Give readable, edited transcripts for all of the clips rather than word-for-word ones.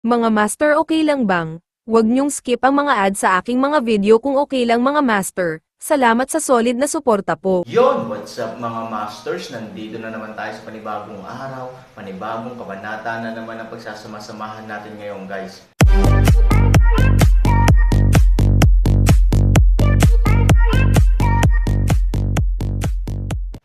Mga master, okay lang bang? Huwag niyong skip ang mga ads sa aking mga video kung okay lang mga master. Salamat sa solid na suporta po. Yon, what's up mga masters? Nandito na naman tayo sa panibagong araw, panibagong kabanata na naman ang pagsasama-samahan natin ngayon guys.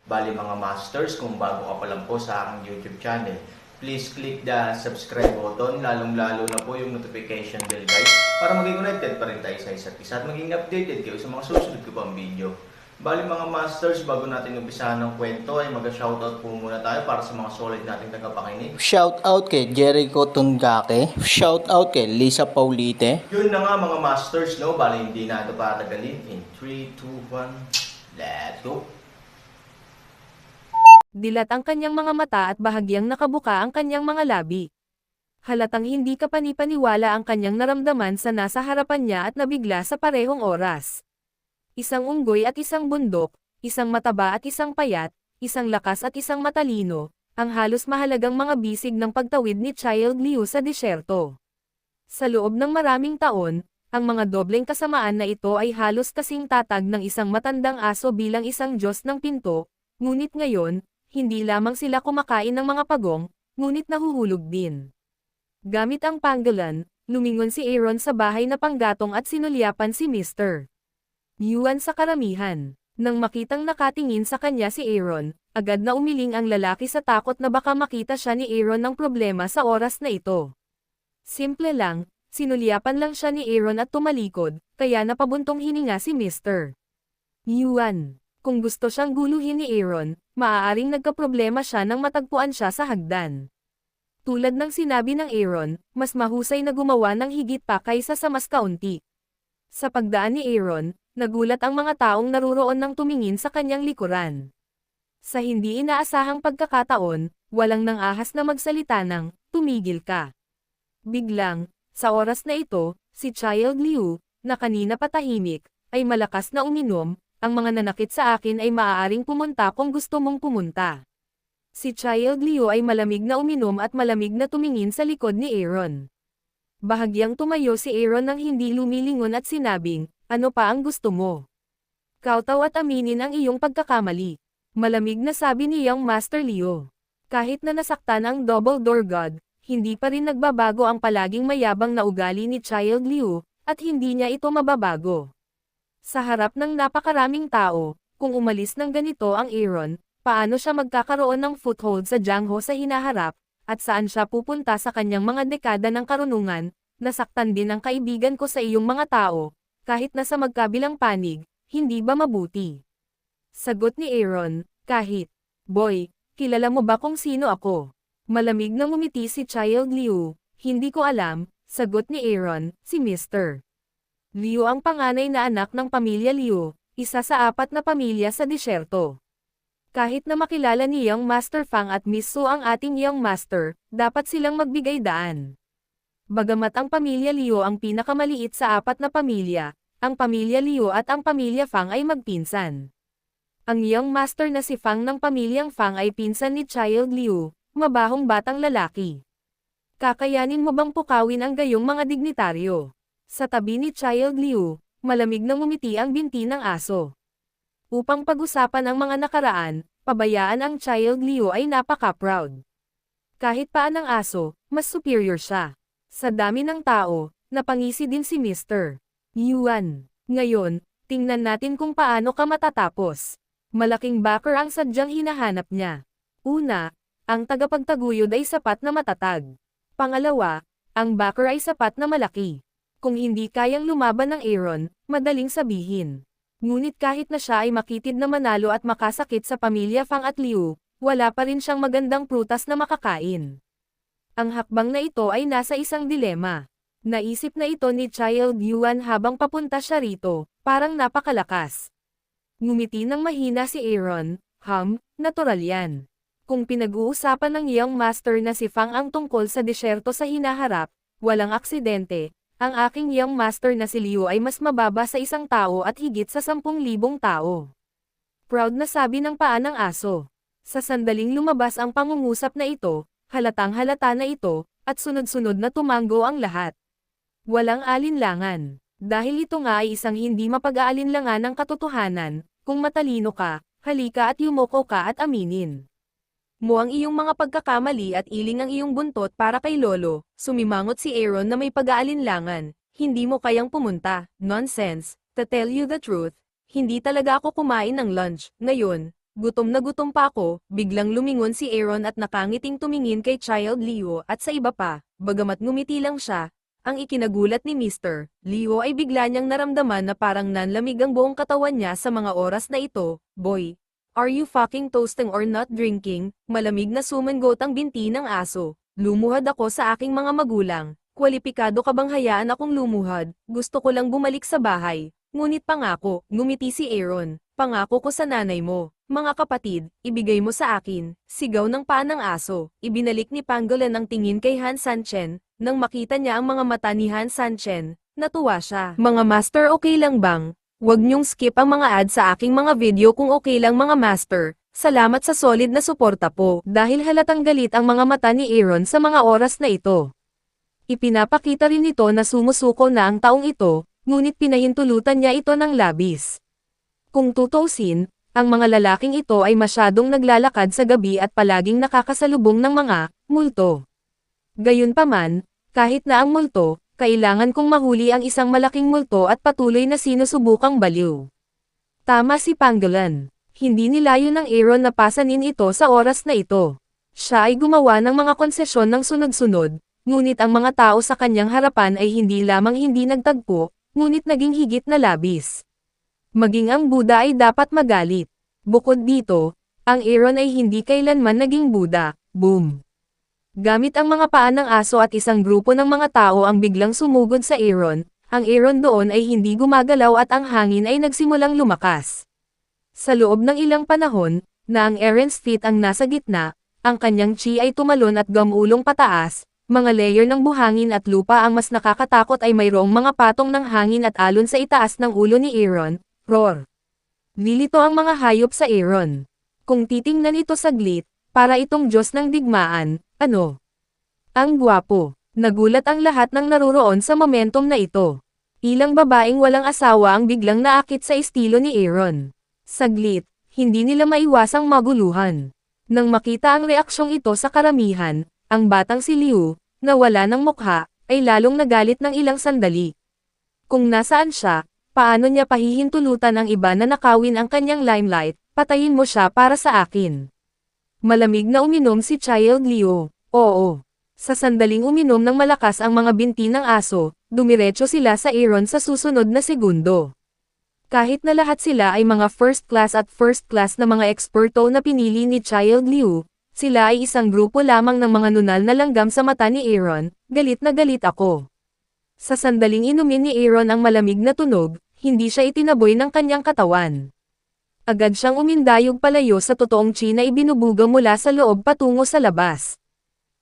Bali mga masters, kung bago ka pa lang po sa aking YouTube channel, please click the subscribe button, lalong-lalo na po yung notification bell guys, para maging connected pa rin tayo sa isa't isa at maging updated kayo sa mga susunod ko pang video. Bali mga masters, bago natin umpisahan ng kwento ay mag-shoutout po muna tayo para sa mga solid nating tagapakinig. Shoutout kay Jericho Tungake. Shoutout kay Lisa Paulite. Yun na nga mga masters, no? Bali hindi na ito patagalin. In 3, 2, 1, let's go! Dilat ang kanyang mga mata at bahagyang nakabuka ang kanyang mga labi. Halatang hindi kapanipaniwala ang kanyang naramdaman sa nasa harapan niya at nabigla sa parehong oras. Isang unggoy at isang bundok, isang mataba at isang payat, isang lakas at isang matalino, ang halos mahalagang mga bisig ng pagtawid ni Child Liu sa disyerto. Sa loob ng maraming taon, ang mga dobleng kasamaan na ito ay halos kasing tatag ng isang matandang aso bilang isang Diyos ng pinto, ngunit ngayon, hindi lamang sila kumakain ng mga pagong, ngunit nahuhulog din. Gamit ang panggalan, lumingon si Aaron sa bahay na panggatong at sinulyapan si Mr. Yuan sa karamihan. Nang makitang nakatingin sa kanya si Aaron, agad na umiling ang lalaki sa takot na baka makita siya ni Aaron ng problema sa oras na ito. Simple lang, sinulyapan lang siya ni Aaron at tumalikod, kaya napabuntong hininga si Mr. Yuan. Kung gusto siyang guluhin ni Aaron, maaaring nagkaproblema siya nang matagpuan siya sa hagdan. Tulad ng sinabi ng Aaron, mas mahusay na gumawa ng higit pa kaysa sa mas kaunti. Sa pagdaan ni Aaron, nagulat ang mga taong naruroon nang tumingin sa kanyang likuran. Sa hindi inaasahang pagkakataon, walang nang ahas na magsalita ng, "Tumigil ka." Biglang, sa oras na ito, si Child Liu, na kanina patahimik, ay malakas na uminom. Ang mga nanakit sa akin ay maaaring pumunta kung gusto mong pumunta. Si Child Liu ay malamig na uminom at malamig na tumingin sa likod ni Aaron. Bahagyang tumayo si Aaron nang hindi lumilingon at sinabing, "Ano pa ang gusto mo? Kautaw at aminin ang iyong pagkakamali." Malamig na sabi ni Young Master Liu. Kahit na nasaktan ang Double Door God, hindi pa rin nagbabago ang palaging mayabang na ugali ni Child Liu, at hindi niya ito mababago. Sa harap ng napakaraming tao, kung umalis ng ganito ang Aaron, paano siya magkakaroon ng foothold sa Jiangho sa hinaharap, at saan siya pupunta sa kanyang mga dekada ng karunungan? Nasaktan din ang kaibigan ko sa iyong mga tao, kahit nasa magkabilang panig, hindi ba mabuti? Sagot ni Aaron, kahit, "Boy, kilala mo ba kung sino ako?" Malamig na ngumiti si Child Liu, "Hindi ko alam," sagot ni Aaron, "Si Mr. Liu ang panganay na anak ng pamilya Liu, isa sa 4 na pamilya sa disyerto. Kahit na makilala ni Young Master Fang at Miss Su ang ating Young Master, dapat silang magbigay daan. Bagamat ang pamilya Liu ang pinakamaliit sa 4 na pamilya, ang pamilya Liu at ang pamilya Fang ay magpinsan. Ang Young Master na si Fang ng pamilyang Fang ay pinsan ni Child Liu, mabahong batang lalaki. Kakayanin mo bang pukawin ang gayong mga dignitaryo? Sa tabi ni Child Liu, malamig na ngumiti ang binti ng aso. Upang pag-usapan ang mga nakaraan, pabayaan ang Child Liu ay napaka-proud. Kahit pa ng aso, mas superior siya. Sa dami ng tao, napangisi din si Mr. Yuan. Ngayon, tingnan natin kung paano ka matatapos. Malaking backer ang sadyang hinahanap niya. Una, ang tagapagtaguyod ay sapat na matatag. Pangalawa, ang backer ay sapat na malaki. Kung hindi kayang lumaban ng Aaron, madaling sabihin. Ngunit kahit na siya ay makitid na manalo at makasakit sa pamilya Fang at Liu, wala pa rin siyang magandang prutas na makakain. Ang hakbang na ito ay nasa isang dilema. Naisip na ito ni Child Yuan habang papunta siya rito, parang napakalakas. Ngumiti ng mahina si Aaron, natural yan. Kung pinag-uusapan ng Young Master na si Fang ang tungkol sa disyerto sa hinaharap, walang aksidente. Ang aking Young Master na si Liu ay mas mababa sa isang tao at higit sa 10,000 tao. Proud na sabi ng paa ng aso. Sa sandaling lumabas ang pangungusap na ito, halatang halata na ito, At sunod-sunod na tumango ang lahat. Walang alinlangan. Dahil ito nga ay isang hindi mapag-aalinlangan ng katotohanan, kung matalino ka, halika at yumoko ka at aminin mo ang iyong mga pagkakamali at iling ang iyong buntot para kay Lolo. Sumimangot si Aaron na may pag-aalinlangan. Hindi mo kayang pumunta. Nonsense. To tell you the truth, hindi talaga ako kumain ng lunch. Ngayon, gutom na gutom pa ako. Biglang lumingon si Aaron at nakangiting tumingin kay Child Leo at sa iba pa. Bagamat ngumiti lang siya, ang ikinagulat ni Mr. Leo ay bigla niyang naramdaman na parang nanlamig ang buong katawan niya sa mga oras na ito. Boy, are you fucking toasting or not drinking? Malamig na sumangot ang binti ng aso. Lumuhad ako sa aking mga magulang. Kwalipikado ka bang hayaan akong lumuhad? Gusto ko lang bumalik sa bahay. Ngunit pangako, ngumiti si Aaron. Pangako ko sa nanay mo. Mga kapatid, ibigay mo sa akin. Sigaw ng paa ng aso. Ibinalik ni Pangolin ang tingin kay Han Sanchen. Nang makita niya ang mga mata ni Han Sanchen, natuwa siya. Mga master, okay lang bang? Huwag niyong skip ang mga ad sa aking mga video kung okay lang mga master. Salamat sa solid na suporta po. Dahil halatang galit ang mga mata ni Aaron sa mga oras na ito. Ipinapakita rin nito na sumusuko na ang taong ito, ngunit pinahintulutan niya ito ng labis. Kung tutuusin, ang mga lalaking ito ay masyadong naglalakad sa gabi at palaging nakakasalubong ng mga multo. Gayunpaman, kahit na ang multo, kailangan kong mahuli ang isang malaking multo at patuloy na sinusubukang baliw. Tama si Pangolin. Hindi nilayo ng Aaron na pasanin ito sa oras na ito. Siya ay gumawa ng mga konsesyon ng sunod-sunod, ngunit ang mga tao sa kanyang harapan ay hindi lamang hindi nagtagpo, ngunit naging higit na labis. Maging ang Buddha ay dapat magalit. Bukod dito, ang Aaron ay hindi kailanman naging Buddha. Boom! Gamit ang mga paa ng aso at isang grupo ng mga tao ang biglang sumugod sa Aaron, ang Aaron doon ay hindi gumagalaw at ang hangin ay nagsimulang lumakas. Sa loob ng ilang panahon, na ang Aaron's feet ang nasa gitna, ang kanyang chi ay tumalon at gamulong pataas, mga layer ng buhangin at lupa ang mas nakakatakot ay mayroong mga patong ng hangin at alon sa itaas ng ulo ni Aaron, roar. Lilito ang mga hayop sa Aaron. Kung titingnan ito saglit, para itong Diyos ng digmaan, ano? Ang gwapo. Nagulat ang lahat ng naruroon sa momentum na ito. Ilang babaeng walang asawa ang biglang naakit sa estilo ni Aaron. Saglit, hindi nila maiwasang maguluhan. Nang makita ang reaksyong ito sa karamihan, ang batang si Liu, na wala ng mukha, ay lalong nagalit ng ilang sandali. Kung nasaan siya, paano niya pahihintulutan ang iba na nakawin ang kanyang limelight? Patayin mo siya para sa akin. Malamig na uminom si Child Leo. Oo. Sa sandaling uminom ng malakas ang mga binti ng aso, dumiretso sila sa Aaron sa susunod na segundo. Kahit na lahat sila ay mga first class na mga eksperto na pinili ni Child Leo, sila ay isang grupo lamang ng mga nunal na langgam sa mata ni Aaron. Galit na galit ako. Sa sandaling inumin ni Aaron ang malamig na tunog, hindi siya itinaboy ng kanyang katawan. Agad siyang umindayog palayo sa totoong chi na ibinubuga mula sa loob patungo sa labas.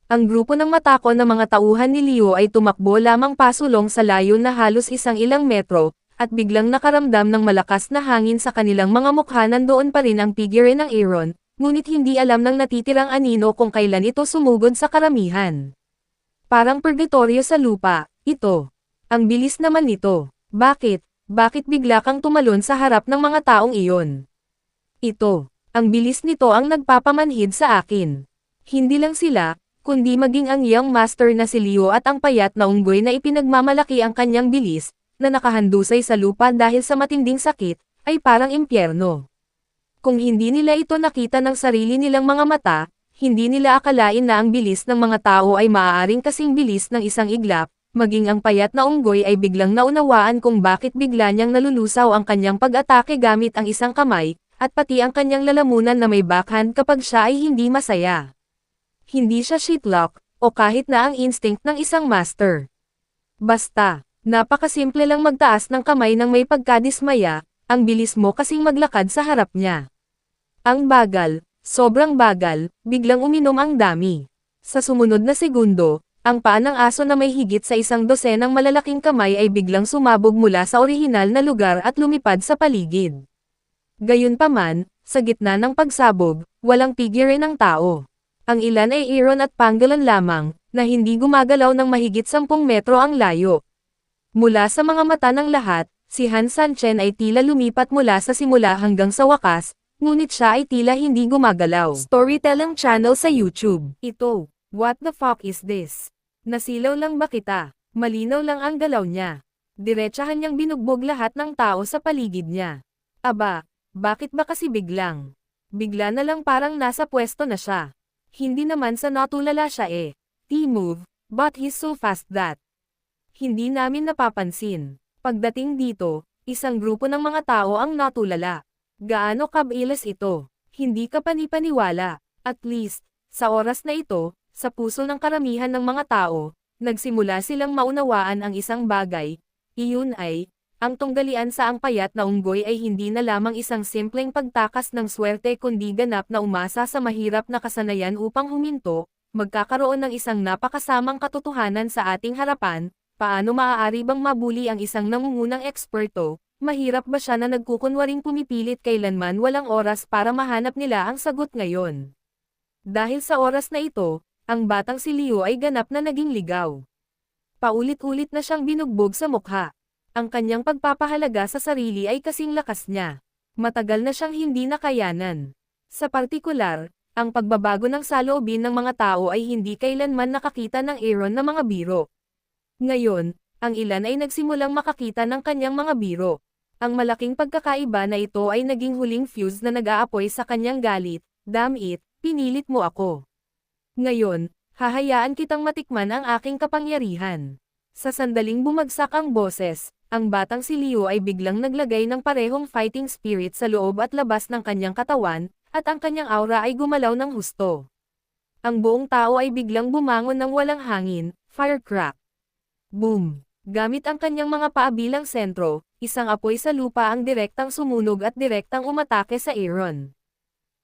Ang grupo ng matakon na mga tauhan ni Leo ay tumakbo lamang pasulong sa layo na halos ilang metro, at biglang nakaramdam ng malakas na hangin sa kanilang mga mukha. Nandoon pa rin ang figure ng Aaron, ngunit hindi alam ng natitirang anino kung kailan ito sumugod sa karamihan. Parang purgatorio sa lupa, ito. Ang bilis naman nito. Bakit? Bakit bigla kang tumalon sa harap ng mga taong iyon? Ito. Ang bilis nito ang nagpapamanhid sa akin. Hindi lang sila, kundi maging ang young master na si Leo at ang payat na unggoy na ipinagmamalaki ang kanyang bilis, na nakahandusay sa lupa dahil sa matinding sakit, ay parang impyerno. Kung hindi nila ito nakita ng sarili nilang mga mata, hindi nila akalain na ang bilis ng mga tao ay maaaring kasing bilis ng isang iglap, maging ang payat na unggoy ay biglang naunawaan kung bakit bigla niyang nalulusaw ang kanyang pag-atake gamit ang isang kamay, at pati ang kanyang lalamunan na may backhand kapag siya ay hindi masaya. Hindi siya shitlock, o kahit na ang instinct ng isang master. Basta, napakasimple lang magtaas ng kamay ng may pagkadismaya, ang bilis mo kasing maglakad sa harap niya. Ang bagal, sobrang bagal, biglang uminom ang dami. Sa sumunod na segundo, ang paa ng aso na may higit sa 100 malalaking kamay ay biglang sumabog mula sa orihinal na lugar at lumipad sa paligid. Gayunpaman, sa gitna ng pagsabog, walang figure ng tao. Ang ilan ay Aaron at Pangolin lamang, na hindi gumagalaw ng mahigit 10 metro ang layo. Mula sa mga mata ng lahat, si Han Sanchen ay tila lumipat mula sa simula hanggang sa wakas, ngunit siya ay tila hindi gumagalaw. Storytelling channel sa YouTube. Ito, what the fuck is this? Nasilaw lang ba kita? Malinaw lang ang galaw niya. Diretsahan niyang binugbog lahat ng tao sa paligid niya. Aba, bakit ba kasi biglang? Bigla na lang parang nasa pwesto na siya. Hindi naman sa natulala siya eh. T-move, but he's so fast that. Hindi namin napapansin. Pagdating dito, isang grupo ng mga tao ang natulala. Gaano kabilis ito? Hindi ka panipaniwala. At least, sa oras na ito, sa puso ng karamihan ng mga tao, nagsimula silang maunawaan ang isang bagay. Iyon ay, ang tunggalian sa ang payat na unggoy ay hindi na lamang isang simpleng pagtakas ng swerte kundi ganap na umasa sa mahirap na kasanayan upang huminto, magkakaroon ng isang napakasamang katotohanan sa ating harapan. Paano maaari bang mabuli ang isang nangungunang eksperto? Mahirap ba siya na nagkukunwaring pumipilit kailanman walang oras para mahanap nila ang sagot ngayon? Dahil sa oras na ito, ang batang si Leo ay ganap na naging ligaw. Paulit-ulit na siyang binugbog sa mukha. Ang kanyang pagpapahalaga sa sarili ay kasing lakas niya. Matagal na siyang hindi nakayanan. Sa partikular, ang pagbabago ng saloobin ng mga tao ay hindi kailanman nakakita ng Aaron na mga biro. Ngayon, ang ilan ay nagsimulang makakita ng kanyang mga biro. Ang malaking pagkakaiba na ito ay naging huling fuse na nag-aapoy sa kanyang galit. Damn it, pinilit mo ako. Ngayon, hahayaan kitang matikman ang aking kapangyarihan. Sa sandaling bumagsak ang boses, ang batang si Leo ay biglang naglagay ng parehong fighting spirit sa loob at labas ng kanyang katawan, at ang kanyang aura ay gumalaw ng husto. Ang buong tao ay biglang bumangon ng walang hangin, firecrack. Boom! Gamit ang kanyang mga paa bilang sentro, isang apoy sa lupa ang direktang sumunog at direktang umatake sa Aaron.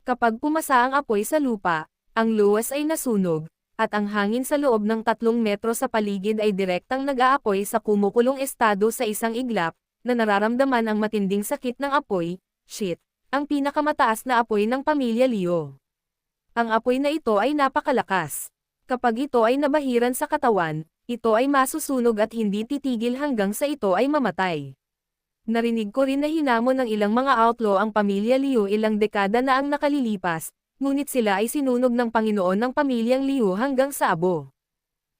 Kapag pumasa ang apoy sa lupa, ang luwas ay nasunog, at ang hangin sa loob ng 3 metro sa paligid ay direktang nag-aapoy sa kumukulong estado sa isang iglap, na nararamdaman ang matinding sakit ng apoy. Shit, ang pinakamataas na apoy ng pamilya Leo. Ang apoy na ito ay napakalakas. Kapag ito ay nabahiran sa katawan, ito ay masusunog at hindi titigil hanggang sa ito ay mamatay. Narinig ko rin na hinamon ng ilang mga outlaw ang pamilya Leo ilang dekada na ang nakalilipas, ngunit sila ay sinunog ng Panginoon ng pamilyang Liu hanggang sa abo.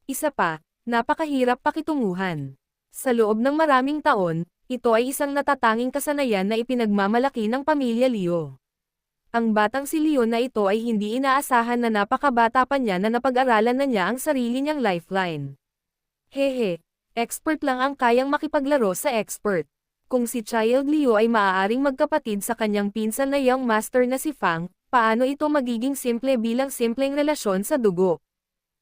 Isa pa, napakahirap pakitunguhan. Sa loob ng maraming taon, ito ay isang natatanging kasanayan na ipinagmamalaki ng pamilya Liu. Ang batang si Leo na ito ay hindi inaasahan na napakabata pa niya na napag-aralan na niya ang sarili niyang lifeline. Hehe, expert lang ang kayang makipaglaro sa expert. Kung si Child Leo ay maaaring magkapatid sa kanyang pinsan na young master na si Fang, paano ito magiging simple bilang simpleng relasyon sa dugo?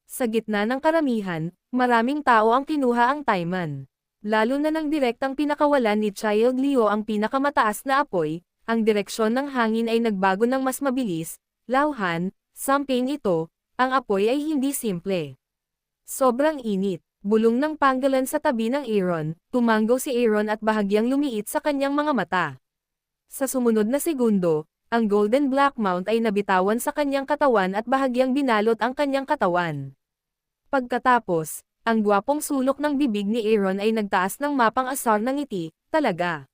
Sa gitna ng karamihan, maraming tao ang kinuha ang Taiman. Lalo na nang direktang pinakawalan ni Child Leo ang pinakamataas na apoy, ang direksyon ng hangin ay nagbago ng mas mabilis. Lauhan, something ito, ang apoy ay hindi simple. Sobrang init. Bulong ng panggalan sa tabi ng Aaron, tumanggo si Aaron at bahagyang lumiit sa kanyang mga mata. Sa sumunod na segundo, ang Golden Black Mount ay nabitawan sa kanyang katawan at bahagyang binalot ang kanyang katawan. Pagkatapos, ang gwapong sulok ng bibig ni Aaron ay nagtaas ng mapang asar ng ngiti, talaga.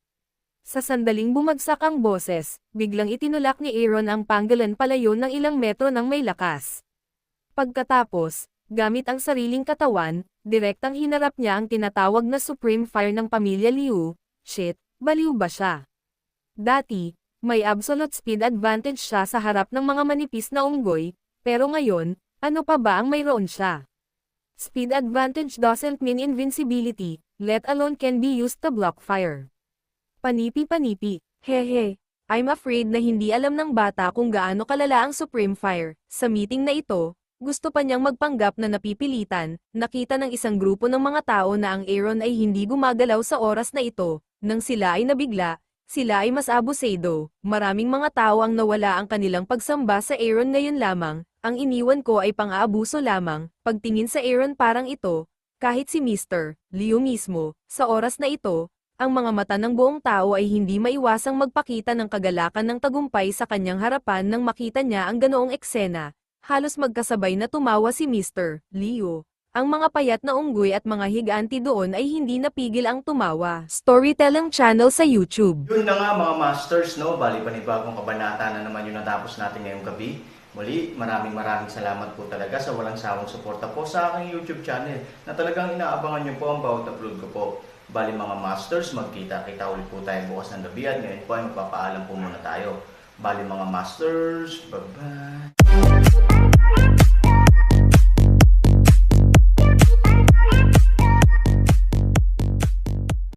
Sa sandaling bumagsak ang boses, biglang itinulak ni Aaron ang panggalan palayo ng ilang metro ng may lakas. Pagkatapos, gamit ang sariling katawan, direktang hinarap niya ang tinatawag na Supreme Fire ng pamilya Liu. Shit, baliw ba siya? Dati, may absolute speed advantage siya sa harap ng mga manipis na unggoy, pero ngayon, ano pa ba ang mayroon siya? Speed advantage doesn't mean invincibility, let alone can be used to block fire. Panipi-panipi, hehe, I'm afraid na hindi alam ng bata kung gaano kalala ang Supreme Fire. Sa meeting na ito, gusto pa niyang magpanggap na napipilitan, nakita ng isang grupo ng mga tao na ang Aaron ay hindi gumagalaw sa oras na ito, nang sila ay nabigla, sila ay mas abusado, maraming mga tao ang nawala ang kanilang pagsamba sa Aaron ngayon lamang, ang iniwan ko ay pang-aabuso lamang, pagtingin sa Aaron parang ito, kahit si Mr. Liu mismo, sa oras na ito, ang mga mata ng buong tao ay hindi maiwasang magpakita ng kagalakan ng tagumpay sa kanyang harapan nang makita niya ang ganoong eksena. Halos magkasabay na tumawa si Mr. Leo. Ang mga payat na unggoy at mga higanti doon ay hindi napigil ang tumawa. Storytelling channel sa YouTube. Yun na nga mga masters, no? Bali panibagong kabanata na naman yung natapos natin ngayong gabi. Muli, maraming salamat po talaga sa walang sawang suporta po sa aking YouTube channel na talagang inaabangan nyo po ang bawat upload ko po. Bali mga masters, magkita-kita ulit po tayo bukas ng gabi at ngayon po ay magpapaalam po muna tayo. Bali mga masters, bye-bye!